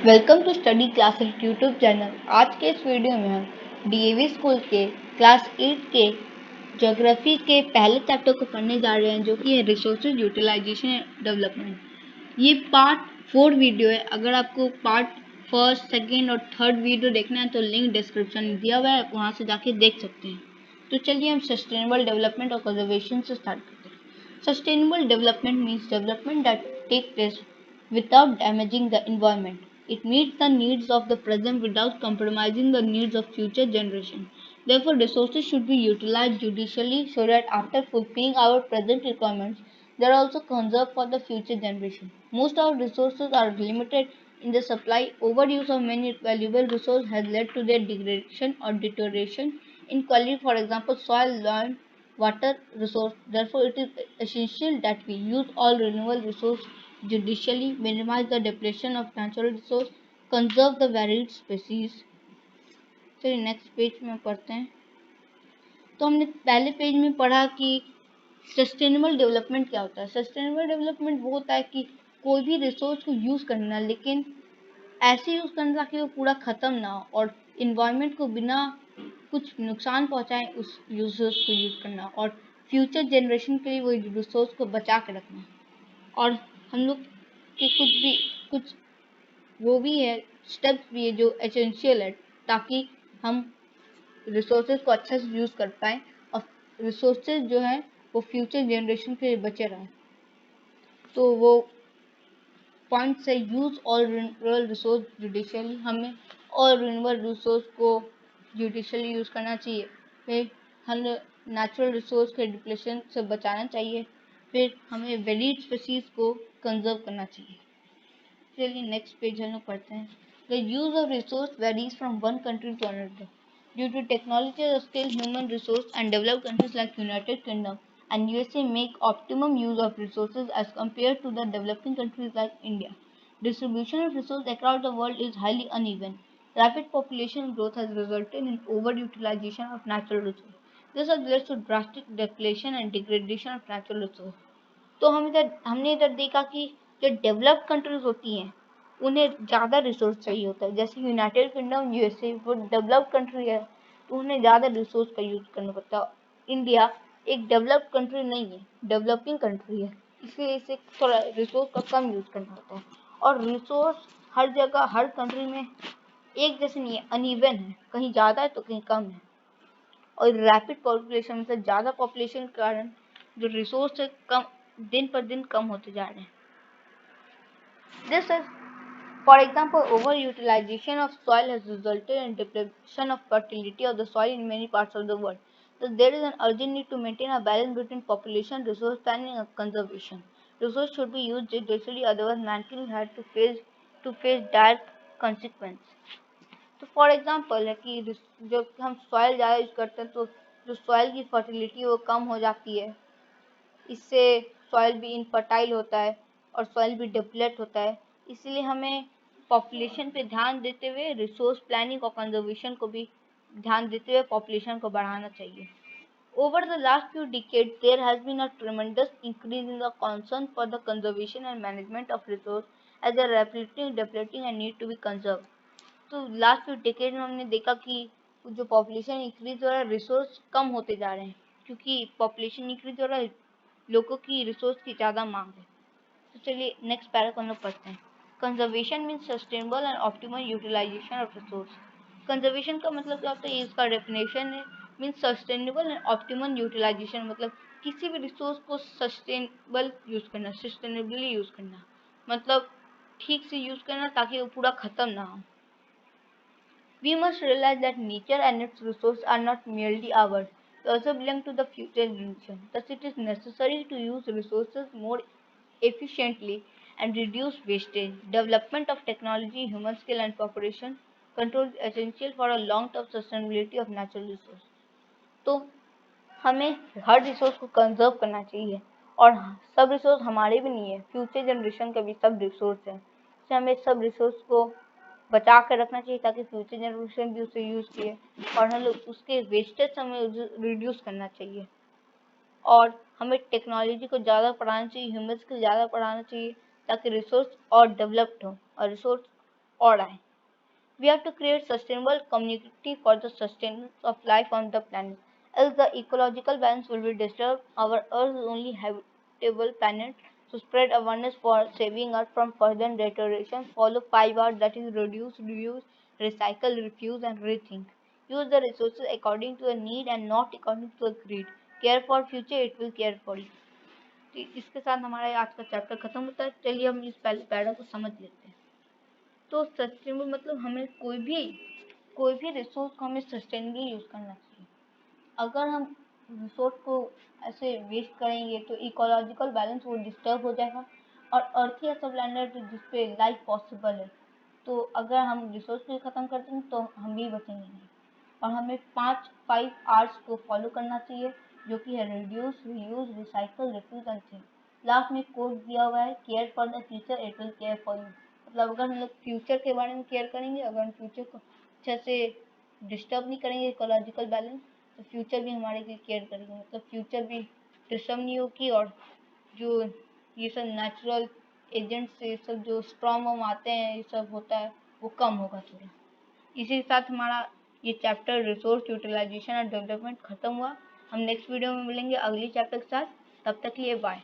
Welcome to study classes YouTube channel. आज के इस वीडियो में हम डीएवी स्कूल के क्लास 8 के ज्योग्राफी के पहले चैप्टर को पढ़ने जा रहे हैं, जो कि है रिसोर्सेज यूटिलाइजेशन एंड डेवलपमेंट। ये पार्ट 4 वीडियो है। अगर आपको पार्ट फर्स्ट, सेकेंड और थर्ड वीडियो देखना है तो लिंक डिस्क्रिप्शन में दिया हुआ है, आप वहाँ से जाके देख सकते हैं। तो चलिए हम सस्टेनेबल डेवलपमेंट और कंजर्वेशन से स्टार्ट करते हैं। Sustainable development means development that take place without damaging the environment. It meets the needs of the present without compromising the needs of future generations. Therefore, resources should be utilized judiciously so that after fulfilling our present requirements, they are also conserved for the future generation. Most of our resources are limited in the supply. Overuse of many valuable resources has led to their degradation or deterioration in quality, for example, soil, land, water resource. Therefore, it is essential that we use all renewable resources judicially, minimize the depletion of natural resource, conserve the varied species। चलिए next page में पढ़ते हैं। तो हमने पहले page में पढ़ा कि सस्टेनेबल डेवलपमेंट क्या होता है। सस्टेनेबल डेवलपमेंट वो होता है कि कोई भी रिसोर्स को यूज़ करना, लेकिन ऐसे यूज़ करना ताकि वो पूरा ख़त्म ना हो और इन्वायरमेंट को बिना कुछ नुकसान पहुंचाए उस रिसोर्स को यूज़ करना, और फ्यूचर जनरेशन के लिए वो रिसोर्स को बचा के रखना। और हम लोग के कुछ वो भी है, स्टेप्स भी है जो एसेंशियल है ताकि हम रिसोर्सेज को अच्छे से यूज़ कर पाएँ और रिसोर्सेज जो है वो फ्यूचर जनरेशन के लिए बचे रहें। तो वो पॉइंट्स है, use all renewable resource judicially. हमें ऑल रिन्यूएबल रिसोर्स को जुडिशियली यूज़ करना चाहिए। फिर हमें नेचुरल रिसोर्स के डिप्लेशन से बचाना चाहिए। फिर हमें वेरीड स्पीशीज को कंजर्व करना चाहिए। चलिए नेक्स्ट पेज हम लोग पढ़ते हैं। The use of resource varies from one country to another due to technology skill, human resource and developed countries like United Kingdom and USA make optimum use of resources as compared to the developing countries like India. Distribution of resources across the world is highly uneven. Rapid population growth has resulted in overutilization of natural resources. This has led to drastic depletion and degradation of natural resources. तो हमने इधर देखा कि जो developed countries होती हैं उन्हें ज़्यादा रिसोर्स चाहिए होता है। जैसे यूनाइटेड किंगडम, यूएसए, वो डेवलप्ड कंट्री है तो उन्हें ज़्यादा रिसोर्स का यूज़ करना पड़ता है। इंडिया एक डेवलप्ड कंट्री नहीं है, डेवलपिंग कंट्री है, इसलिए इसे थोड़ा रिसोर्स का कम यूज़ करना होता है। और रिसोर्स हर जगह हर कंट्री में एक जैसे नहीं है, अनइवन है, कहीं ज़्यादा है तो कहीं कम है। और रैपिड पॉपुलेशन मतलब ज़्यादा पॉपुलेशन के कारण जो रिसोर्स है कम दिन पर दिन कम होते जा रहे हैं। This is, for example, overutilization of soil has resulted in depletion of fertility of the soil in many parts of the world. Thus, there is an urgent need to maintain a balance between population, resource planning, and conservation. Resources should be used judiciously, otherwise mankind had to face dire consequences. तो for example है कि जब हम soil ज़्यादा use करते हैं तो जो सॉइल की फर्टिलिटी वो कम हो जाती है। इससे सॉइल भी इनफर्टाइल होता है और सॉइल भी डिप्लेट होता है। इसलिए हमें पॉपुलेशन पे ध्यान देते हुए रिसोर्स प्लानिंग और कंजर्वेशन को भी ध्यान देते हुए पॉपुलेशन को बढ़ाना चाहिए। Over the last few decades, there has been a tremendous increase in the concern for the conservation and management of resource as they are rapidly depleting and need to be conserved. तो last few decade में हमने देखा कि जो population increase हो रहा है, resource कम होते जा रहे हैं क्योंकि पॉपुलेशन इंक्रीज हो रहा है, लोगों की रिसोर्स की ज़्यादा मांग है। तो चलिए नेक्स्ट पैरा हम लोग पढ़ते हैं। Conservation means sustainable and optimal utilisation of resource. Conservation का मतलब क्या होता है, इसका डेफिनेशन है, means sustainable and optimal utilisation मतलब किसी भी रिसोर्स को सस्टेनेबल यूज़ करना, सस्टेनेबली यूज़ करना, मतलब ठीक से यूज़ करना ताकि वो पूरा ख़त्म ना हो। We must realize that nature and its resources are not merely ours, they also belong to the future generation. Thus, it is necessary to use resources more efficiently and reduce wastage. Development of technology, human skill, and cooperation control is essential for a long-term sustainability of natural resources. तो हमें हर resource को conserve करना चाहिए और सब resource हमारे भी नहीं है, फ्यूचर जनरेशन के भी सब रिसोर्स हैं, इसलिए हमें सब रिसोर्स को बचा कर रखना चाहिए ताकि फ्यूचर जनरेशन भी उसे यूज़ किए और हम लोग उसके वेस्टेज हमें रिड्यूस करना चाहिए। और हमें टेक्नोलॉजी को ज़्यादा पढ़ाना चाहिए, ह्यूमन्स को ज़्यादा पढ़ाना चाहिए ताकि रिसोर्स और डेवलप्ड हो और रिसोर्स और आए। We have to create sustainable community for the sustenance of life on the planet, else the ecological balance will be disturbed. Our Earth is only habitable planet, so spread awareness for saving Earth from further deterioration. Follow 5 R's, that is reduce, reuse, recycle, refuse, and rethink. Use the resources according to the need and not according to the greed. Care for future, it will care for you. तो इसके साथ हमारा आज का chapter खत्म होता है। चलिए हम इस पहले पैरा को समझ लेते हैं। तो सस्टेनेबल मतलब हमें कोई भी रिसोर्स को हमें सस्टेनेबली यूज करना चाहिए। अगर हम रिसोर्स को ऐसे वेस्ट करेंगे तो इकोलॉजिकल बैलेंस वो डिस्टर्ब हो जाएगा और अर्थ ही ऐसा प्लैनेट है जिसपे लाइफ पॉसिबल है। तो अगर हम रिसोर्स को ख़त्म कर देंगे तो हम भी बचेंगे नहीं। और हमें 5 R's को फॉलो करना चाहिए, जो कि है reduce, reuse, recycle, refuse and think. Last में कोट दिया हुआ है, care for the future, it will care for you. मतलब अगर हम लोग फ्यूचर के बारे में केयर करेंगे, अगर हम फ्यूचर को अच्छे से डिस्टर्ब नहीं करेंगे इकोलॉजिकल बैलेंस, तो फ्यूचर भी हमारे लिए केयर करेंगे। मतलब फ्यूचर भी डिस्टर्ब नहीं होगी और जो ये सब नेचुरल एजेंट्स ये सब जो स्ट्रॉन्ग वॉर्म आते हैं ये सब होता है वो कम होगा थोड़ा। इसी के साथ हमारा ये चैप्टर रिसोर्स यूटिलाइजेशन और डेवलपमेंट खत्म हुआ। हम नेक्स्ट वीडियो में मिलेंगे अगली चैप्टर के साथ। तब तक के लिए बाय।